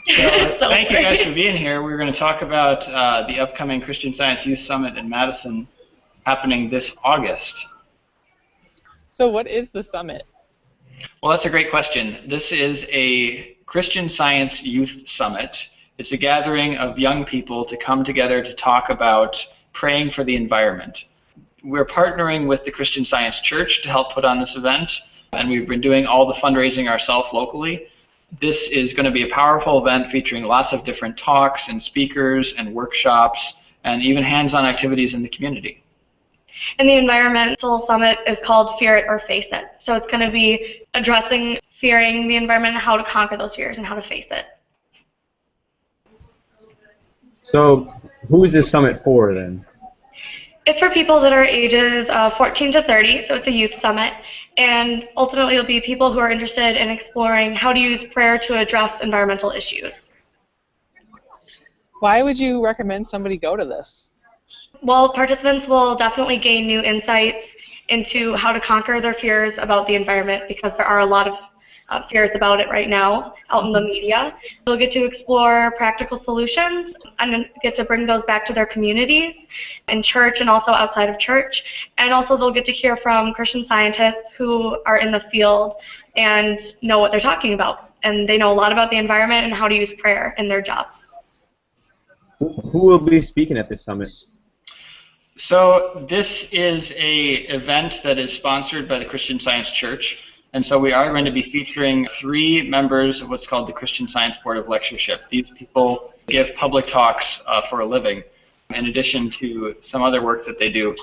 So thank you guys for being here. We're going to talk about the upcoming Christian Science Youth Summit in Madison happening this August. So what is the summit? Well, that's a great question. This is a Christian Science Youth Summit. It's a gathering of young people to come together to talk about praying for the environment. We're partnering with the Christian Science Church to help put on this event, and we've been doing all the fundraising ourselves locally. This is going to be a powerful event featuring lots of different talks and speakers and workshops and even hands-on activities in the community. And the environmental summit is called Fear It or Face It. So it's going to be addressing fearing the environment and how to conquer those fears and how to face it. So who is this summit for then? It's for people that are ages 14 to 30, so it's a youth summit. And ultimately it'll be people who are interested in exploring how to use prayer to address environmental issues. Why would you recommend somebody go to this? Well, participants will definitely gain new insights into how to conquer their fears about the environment, because there are a lot of fears about it right now out in the media. They'll get to explore practical solutions and get to bring those back to their communities in church and also outside of church. And also they'll get to hear from Christian scientists who are in the field and know what they're talking about. And they know a lot about the environment and how to use prayer in their jobs. Who will be speaking at this summit? So this is an event that is sponsored by the Christian Science Church. And so we are going to be featuring 3 members of what's called the Christian Science Board of Lectureship. These people give public talks for a living, in addition to some other work that they do.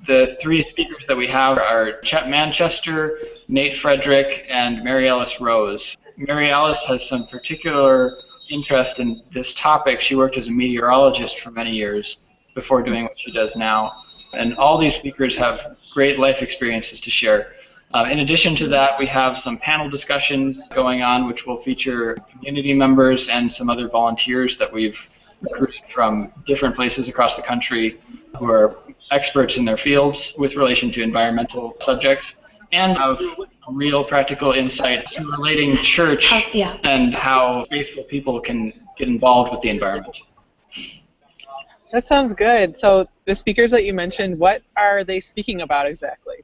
The 3 speakers that we have are Chet Manchester, Nate Frederick, and Mary Alice Rose. Mary Alice has some particular interest in this topic. She worked as a meteorologist for many years before doing what she does now. And all these speakers have great life experiences to share. In addition to that, we have some panel discussions going on, which will feature community members and some other volunteers that we've recruited from different places across the country who are experts in their fields with relation to environmental subjects, and have real practical insight in relating church and how faithful people can get involved with the environment. That sounds good. So the speakers that you mentioned, what are they speaking about exactly?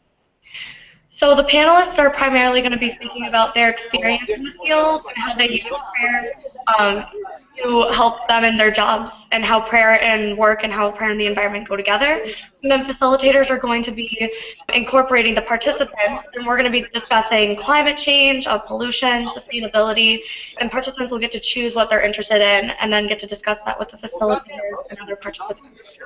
So the panelists are primarily going to be speaking about their experience in the field and how they use prayer to help them in their jobs, and how prayer and work and how prayer and the environment go together. And then facilitators are going to be incorporating the participants, and we're going to be discussing climate change, pollution, sustainability, and participants will get to choose what they're interested in and then get to discuss that with the facilitators and other participants.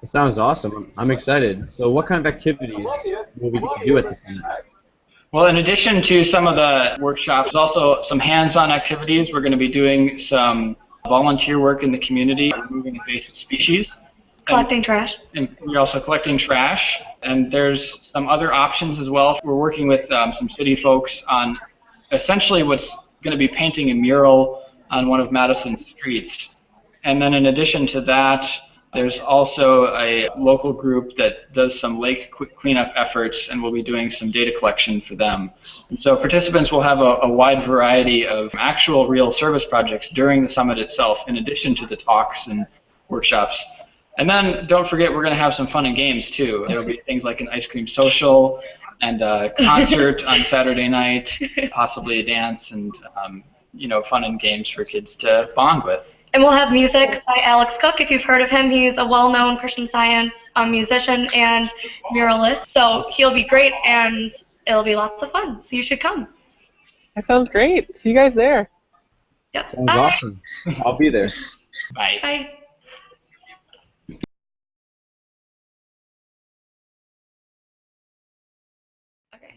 It sounds awesome. I'm excited. So what kind of activities will we do at this summit? Well, in addition to some of the workshops, also some hands-on activities. We're going to be doing some volunteer work in the community, removing invasive species. Collecting trash. And we're also collecting trash. And there's some other options as well. We're working with some city folks on essentially what's going to be painting a mural on one of Madison's streets. And then in addition to that, there's also a local group that does some lake cleanup efforts, and we'll be doing some data collection for them. And so participants will have a wide variety of actual real service projects during the summit itself, in addition to the talks and workshops. And then don't forget, we're going to have some fun and games too. There will be things like an ice cream social and a concert on Saturday night, possibly a dance, and fun and games for kids to bond with. And we'll have music by Alex Cook. If you've heard of him, he's a well-known Christian Science musician and muralist. So he'll be great, and it'll be lots of fun. So you should come. That sounds great. See you guys there. Yep. Sounds Bye. awesome. I'll be there. Bye. Bye. Okay.